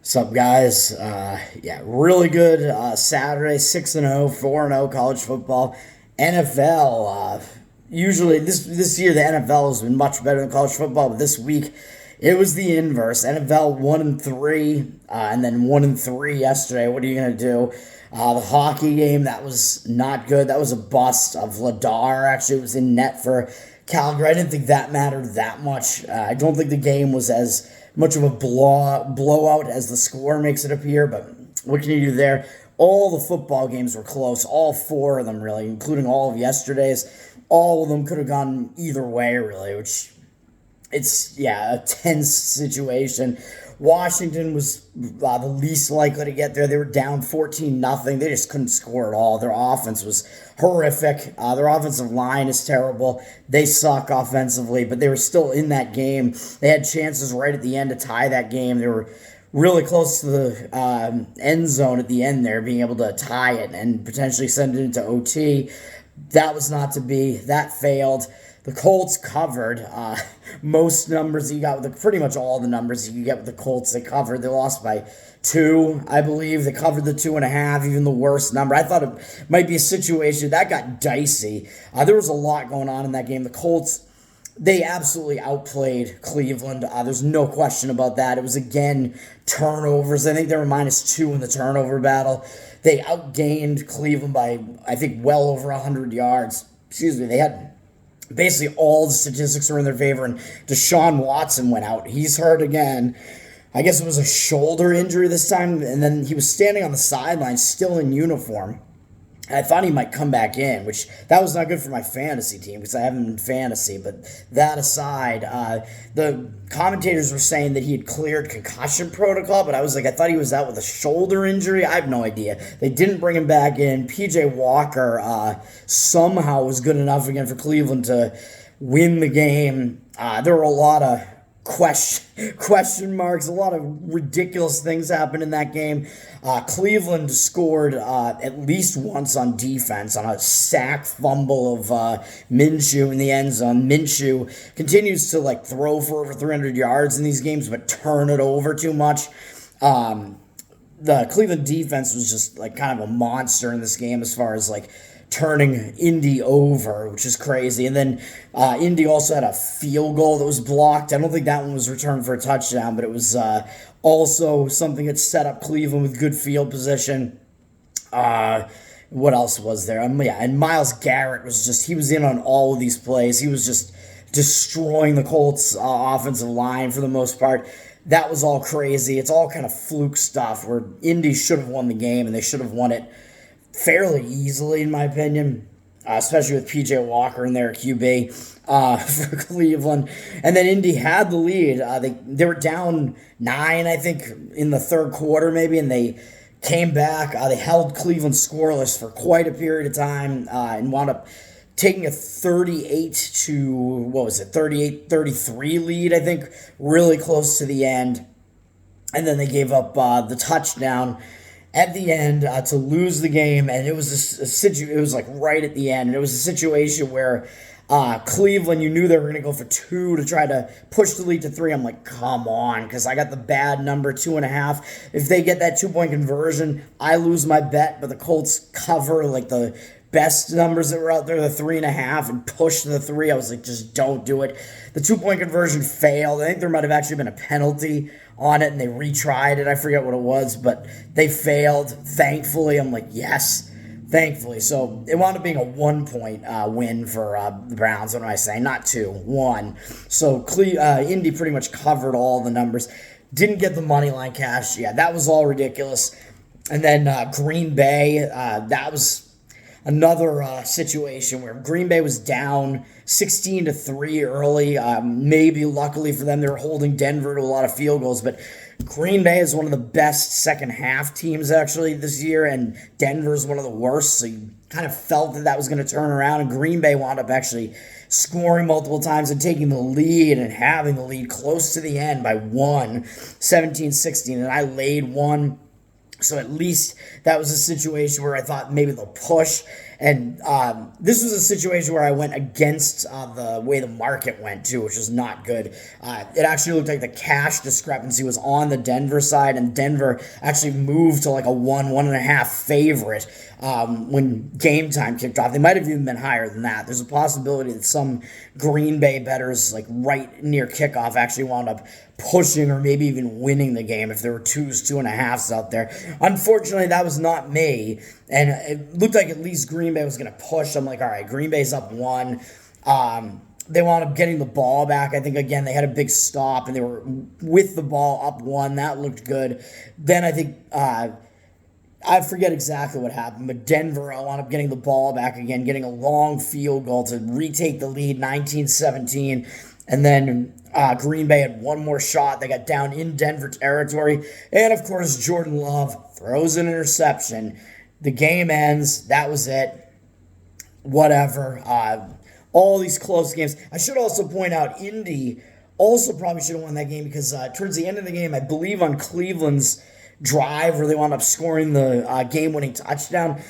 What's up, guys? Really good Saturday, 6-0, 4-0 college football. NFL. Usually, this year, the NFL has been much better than college football, but this week, it was the inverse. NFL 1-3, and then 1-3 yesterday. What are you going to do? The hockey game, that was not good. That was a bust. Vladar actually was in net for Calgary. I didn't think that mattered that much. I don't think the game was as much of a blowout as the score makes it appear, but what can you do there? All the football games were close, all four of them really, including all of yesterday's. All of them could have gone either way, really, which a tense situation. Washington was the least likely to get there. They were down 14-0. They just couldn't score at all. Their offense was horrific. Their offensive line is terrible. They suck offensively, but they were still in that game. They had chances right at the end to tie that game. They were really close to the end zone at the end there, being able to tie it and potentially send it into OT. That was not to be. That failed. The Colts covered most numbers you got with pretty much all the numbers you get with the Colts. They covered. They lost by 2, I believe. They covered the 2.5, even the worst number. I thought it might be a situation that got dicey. There was a lot going on in that game. The Colts, they absolutely outplayed Cleveland. There's no question about that. It was, again, turnovers. I think they were -2 in the turnover battle. They outgained Cleveland by, I think, well over 100 yards. Excuse me. They had basically all the statistics were in their favor, and Deshaun Watson went out. He's hurt again. I guess it was a shoulder injury this time, and then he was standing on the sideline still in uniform. I thought he might come back in, which that was not good for my fantasy team because I have him in fantasy. But that aside, the commentators were saying that he had cleared concussion protocol, but I was like, I thought he was out with a shoulder injury. I have no idea. They didn't bring him back in. PJ Walker somehow was good enough again for Cleveland to win the game. There were a lot of question marks. A lot of ridiculous things happened in that game. Cleveland scored at least once on defense on a sack fumble of Minshew in the end zone. Minshew continues to throw for over 300 yards in these games, but turn it over too much. The Cleveland defense was just kind of a monster in this game as far as turning Indy over, which is crazy. And then Indy also had a field goal that was blocked. I don't think that one was returned for a touchdown, but it was also something that set up Cleveland with good field position. What else was there? And Myles Garrett he was in on all of these plays. He was just destroying the Colts' offensive line for the most part. That was all crazy. It's all kind of fluke stuff where Indy should have won the game, and they should have won it fairly easily, in my opinion, especially with PJ Walker in there at QB for Cleveland. And then Indy had the lead. They were down 9, I think, in the third quarter maybe, and they came back. They held Cleveland scoreless for quite a period of time and wound up taking a 38-33 lead, I think, really close to the end. And then they gave up the touchdown at the end to lose the game, and it was it was right at the end, and it was a situation where Cleveland, you knew they were going to go for 2 to try to push the lead to 3. I'm like, come on, because I got the bad number, 2.5. If they get that 2-point conversion, I lose my bet, but the Colts cover the best numbers that were out there, the 3.5, and push to the 3. I was like, just don't do it. The 2-point conversion failed. I think there might have actually been a penalty on it, and they retried it. I forget what it was, but they failed. Thankfully, I'm like, yes, thankfully. So it wound up being a 1-point win for the Browns. What am I saying? Not 2, 1. So Indy pretty much covered all the numbers. Didn't get the money line cash. Yeah, that was all ridiculous. And then Green Bay, that was another situation where Green Bay was down 16-3 early. Maybe luckily for them, they were holding Denver to a lot of field goals, but Green Bay is one of the best second half teams actually this year, and Denver is one of the worst. So you kind of felt that was going to turn around, and Green Bay wound up actually scoring multiple times and taking the lead and having the lead close to the end by 1, 17-16, and I laid 1. So at least that was a situation where I thought maybe they'll push. And this was a situation where I went against the way the market went too, which is not good. It actually looked like the cash discrepancy was on the Denver side, and Denver actually moved to like a 1.5 favorite when game time kicked off. They might have even been higher than that. There's a possibility that some Green Bay bettors, like right near kickoff, actually wound up pushing or maybe even winning the game if there were 2.5s out there. Unfortunately, that was not me, and it looked like at least Green Bay was going to push. I'm like, all right, Green Bay's up 1. They wound up getting the ball back. I think, again, they had a big stop, and they were with the ball up 1. That looked good. Then I think, I forget exactly what happened, but Denver wound up getting the ball back again, getting a long field goal to retake the lead, 19-17. And then Green Bay had one more shot. They got down in Denver territory. And, of course, Jordan Love throws an interception. The game ends. That was it. Whatever. All these close games. I should also point out, Indy also probably should have won that game because towards the end of the game, I believe on Cleveland's drive where they wound up scoring the game-winning touchdown,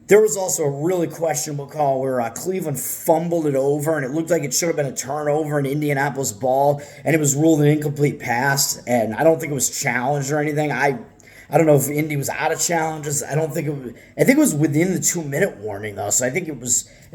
there was also a really questionable call where Cleveland fumbled it over, and it looked like it should have been a turnover, an Indianapolis ball, and it was ruled an incomplete pass, and I don't think it was challenged or anything. I don't know if Indy was out of challenges. I think it was within the 2-minute warning, though, so I think it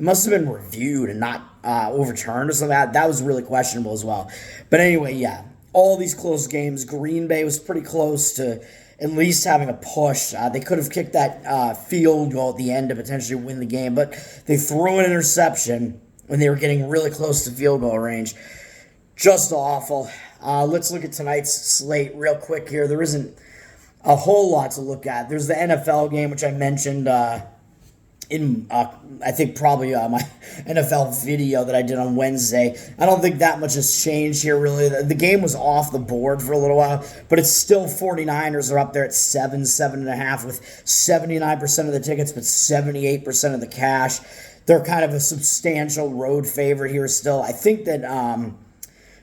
must have been reviewed and not overturned or something. That was really questionable as well. But anyway, yeah, all these close games. Green Bay was pretty close to at least having a push. They could have kicked that field goal at the end to potentially win the game, but they threw an interception when they were getting really close to field goal range. Just awful. Let's look at tonight's slate real quick here. There isn't a whole lot to look at. There's the NFL game, which I mentioned in, I think, probably my NFL video that I did on Wednesday. I don't think that much has changed here, really. The game was off the board for a little while, but it's still 49ers are up there at 7.5 with 79% of the tickets, but 78% of the cash. They're kind of a substantial road favorite here still. I think that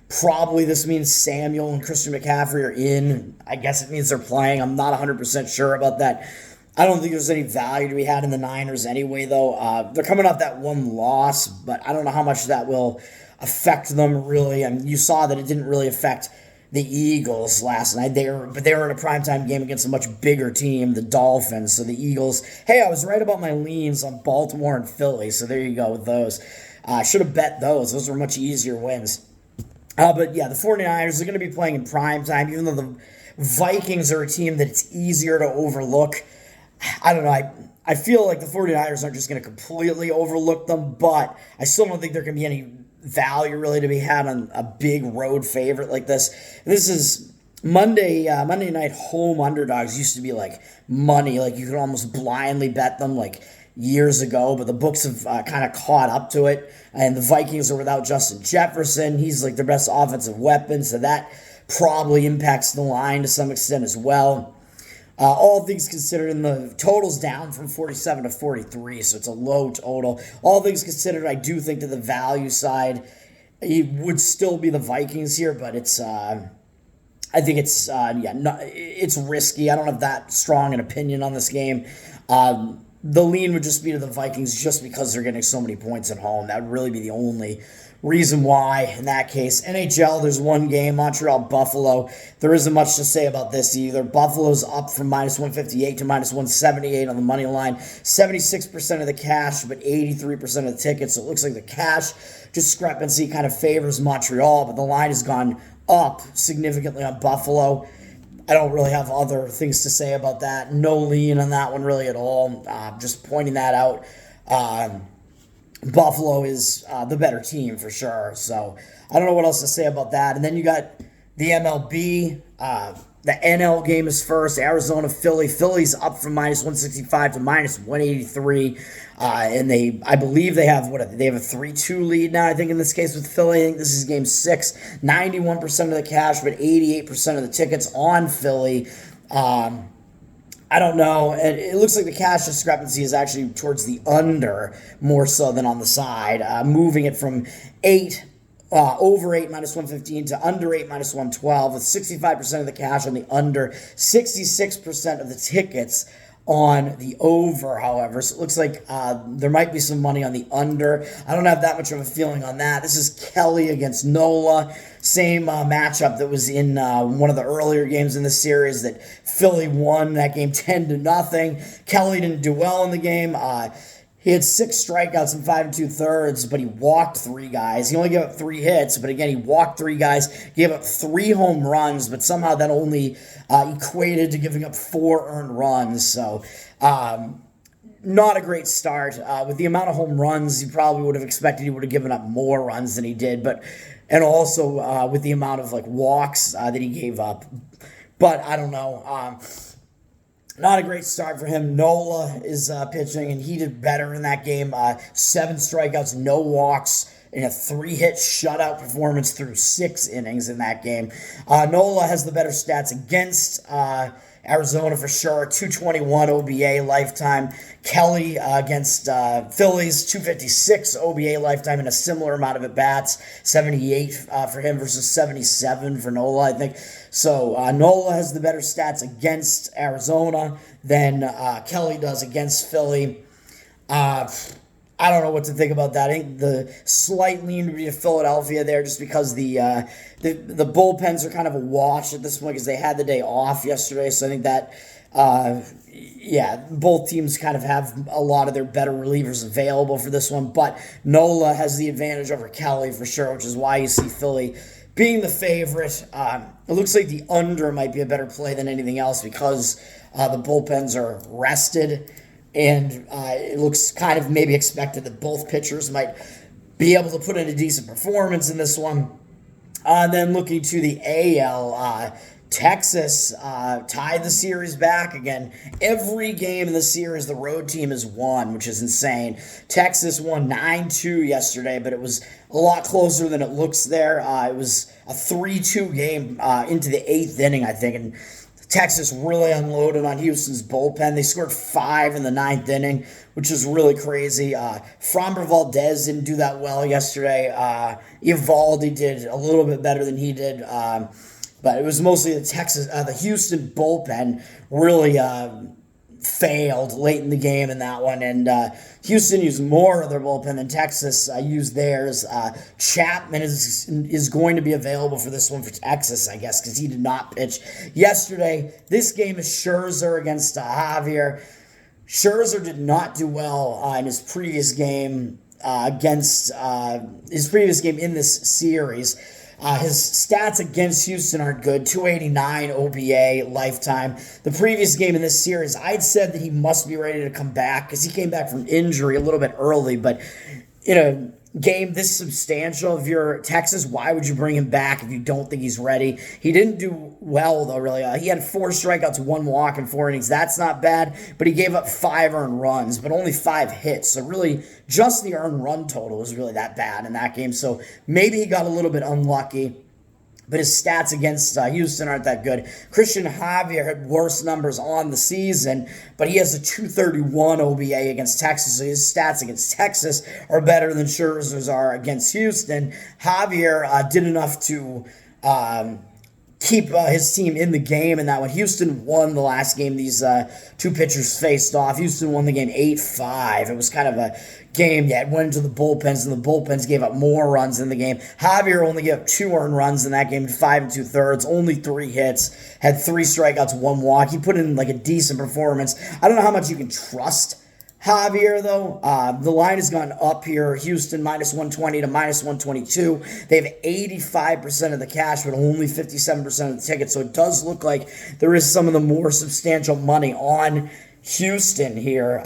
probably this means Samuel and Christian McCaffrey are in. I guess it means they're playing. I'm not 100% sure about that. I don't think there's any value to be had in the Niners anyway, though. They're coming off that one loss, but I don't know how much that will affect them, really. I mean, you saw that it didn't really affect the Eagles last night. They were in a primetime game against a much bigger team, the Dolphins. So the Eagles, hey, I was right about my leans on Baltimore and Philly, so there you go with those. I should have bet those. Those were much easier wins. But yeah, the 49ers are going to be playing in primetime, even though the Vikings are a team that it's easier to overlook. I don't know. I feel like the 49ers aren't just going to completely overlook them, but I still don't think there can be any value really to be had on a big road favorite like this. This is Monday night home underdogs used to be like money. Like you could almost blindly bet them like years ago, but the books have kind of caught up to it. And the Vikings are without Justin Jefferson. He's like their best offensive weapon, so that probably impacts the line to some extent as well. All things considered, and the total's down from 47 to 43, so it's a low total. All things considered, I do think that the value side it would still be the Vikings here, but it's I think it's it's risky. I don't have that strong an opinion on this game. The lean would just be to the Vikings just because they're getting so many points at home. That would really be the only reason why in that case. NHL, there's one game, Montreal-Buffalo. There isn't much to say about this either. Buffalo's up from minus 158 to minus 178 on the money line. 76% of the cash, but 83% of the tickets. So it looks like the cash discrepancy kind of favors Montreal, but the line has gone up significantly on Buffalo. I don't really have other things to say about that. No lean on that one really at all. Just pointing that out. Buffalo is the better team for sure. So I don't know what else to say about that. And then you got the MLB. The NL game is first. Arizona, Philly. Philly's up from minus 165 to minus 183. And I believe they have a 3-2 lead now, I think, in this case with Philly. I think this is game 6. 91% of the cash, but 88% of the tickets on Philly. I don't know. It looks like the cash discrepancy is actually towards the under more so than on the side, moving it from over 8 minus 115 to under 8 minus 112 with 65% of the cash on the under, 66% of the tickets on the over, however. So it looks like there might be some money on the under. I don't have that much of a feeling on that. This is Kelly against Nola. Same matchup that was in one of the earlier games in the series that Philly won that game 10-0. Kelly didn't do well in the game. He had 6 strikeouts in 5 2/3, but he walked 3 guys. He only gave up 3 hits, but again, he walked 3 guys, gave up 3 home runs, but somehow that only equated to giving up 4 earned runs. So, not a great start. With the amount of home runs, you probably would have expected he would have given up more runs than he did, and also with the amount of walks that he gave up. But I don't know. Not a great start for him. Nola is pitching, and he did better in that game. 7 strikeouts, no walks, and a 3-hit shutout performance through 6 innings in that game. Nola has the better stats against Arizona for sure. 221 OBA lifetime. Kelly against Phillies, 256 OBA lifetime and a similar amount of at-bats. 78 for him versus 77 for Nola, I think. So Nola has the better stats against Arizona than Kelly does against Philly. I don't know what to think about that. I think the slight lean would be to Philadelphia there just because the bullpens are kind of a wash at this point because they had the day off yesterday. So I think that, both teams kind of have a lot of their better relievers available for this one. But Nola has the advantage over Kelly for sure, which is why you see Philly being the favorite. It looks like the under might be a better play than anything else because the bullpens are rested. And it looks kind of maybe expected that both pitchers might be able to put in a decent performance in this one. Then looking to the AL, Texas tied the series back again. Every game in the series, the road team has won, which is insane. Texas won 9-2 yesterday, but it was a lot closer than it looks there. It was a 3-2 game into the 8th inning, I think, and Texas really unloaded on Houston's bullpen. They scored 5 in the 9th inning, which is really crazy. Framber Valdez didn't do that well yesterday. Eovaldi did a little bit better than he did. But it was mostly the Houston bullpen really failed late in the game in that one. And Houston used more of their bullpen than Texas used theirs. Chapman is going to be available for this one for Texas, I guess, because he did not pitch yesterday. This game is Scherzer against Javier. Scherzer did not do well in his previous game in this series. His stats against Houston aren't good. 289 OBA lifetime. The previous game in this series, I'd said that he must be ready to come back because he came back from injury a little bit early. But in a game this substantial, if you're Texas, why would you bring him back if you don't think he's ready? He didn't do well, though, really. He had 4 strikeouts, 1 walk in 4 innings. That's not bad, but he gave up 5 earned runs, but only 5 hits. So really, just the earned run total was really that bad in that game. So maybe he got a little bit unlucky. But his stats against Houston aren't that good. Christian Javier had worse numbers on the season, but he has a 231 OBA against Texas. So his stats against Texas are better than Scherzer's are against Houston. Javier did enough to keep his team in the game in that one. Houston won the last game these 2 pitchers faced off. Houston won the game 8-5. It was kind of a game that went into the bullpens, and the bullpens gave up more runs in the game. Javier only gave up 2 earned runs in that game, 5 2/3, only 3 hits, had 3 strikeouts, 1 walk. He put in a decent performance. I don't know how much you can trust Javier, though. The line has gone up here. Houston -120 to -122. They have 85% of the cash, but only 57% of the tickets. So it does look like there is some of the more substantial money on Houston here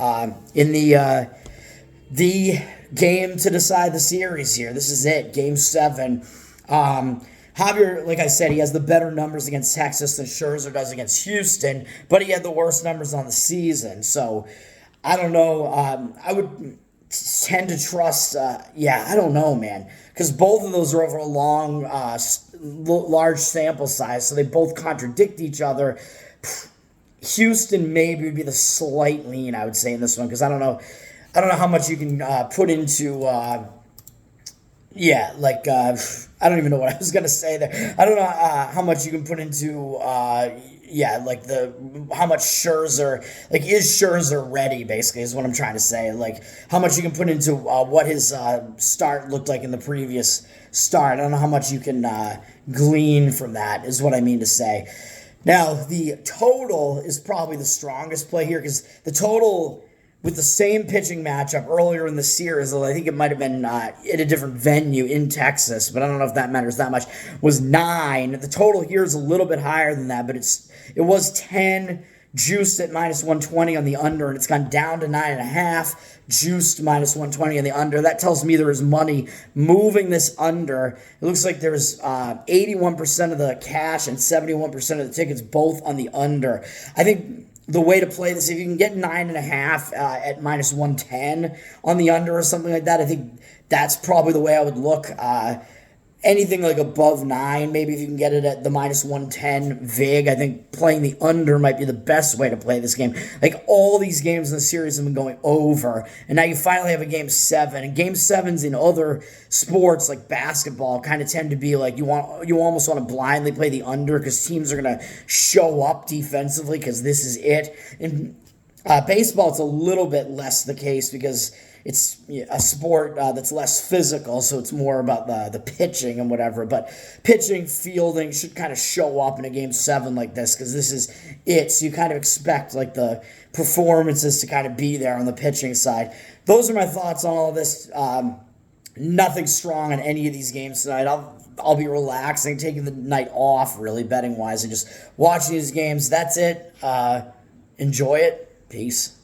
in the game to decide the series here. This is it, Game 7. Javier, like I said, he has the better numbers against Texas than Scherzer does against Houston, but he had the worst numbers on the season. So I don't know. I would tend to trust, I don't know, man, because both of those are over a long, large sample size, so they both contradict each other. Houston maybe would be the slight lean, I would say, in this one, because I don't know how much you can put into, I don't even know what I was going to say there. I don't know how much you can put into, yeah, like the how much Scherzer, like is Scherzer ready? Basically, is what I'm trying to say. Like how much you can put into what his start looked like in the previous start. I don't know how much you can glean from that. Is what I mean to say. Now the total is probably the strongest play here because the total with the same pitching matchup earlier in the series, although I think it might have been at a different venue in Texas, but I don't know if that matters that much, was 9. The total here is a little bit higher than that, but it was 10 juiced at minus 120 on the under, and it's gone down to 9.5, juiced minus 120 on the under. That tells me there is money moving this under. It looks like there's 81% of the cash and 71% of the tickets both on the under. I think the way to play this, if you can get 9.5 at minus 110 on the under or something like that, I think that's probably the way I would look. Anything like above 9, maybe if you can get it at the minus 110 VIG, I think playing the under might be the best way to play this game. Like all these games in the series have been going over, and now you finally have a game 7. And game 7s in other sports like basketball kind of tend to be like you almost want to blindly play the under because teams are going to show up defensively because this is it. In baseball, it's a little bit less the case because it's a sport that's less physical, so it's more about the pitching and whatever. But pitching, fielding should kind of show up in a game 7 like this because this is it. So you kind of expect like the performances to kind of be there on the pitching side. Those are my thoughts on all this. Nothing strong on any of these games tonight. I'll be relaxing, taking the night off, really betting wise, and just watching these games. That's it. Enjoy it. Peace.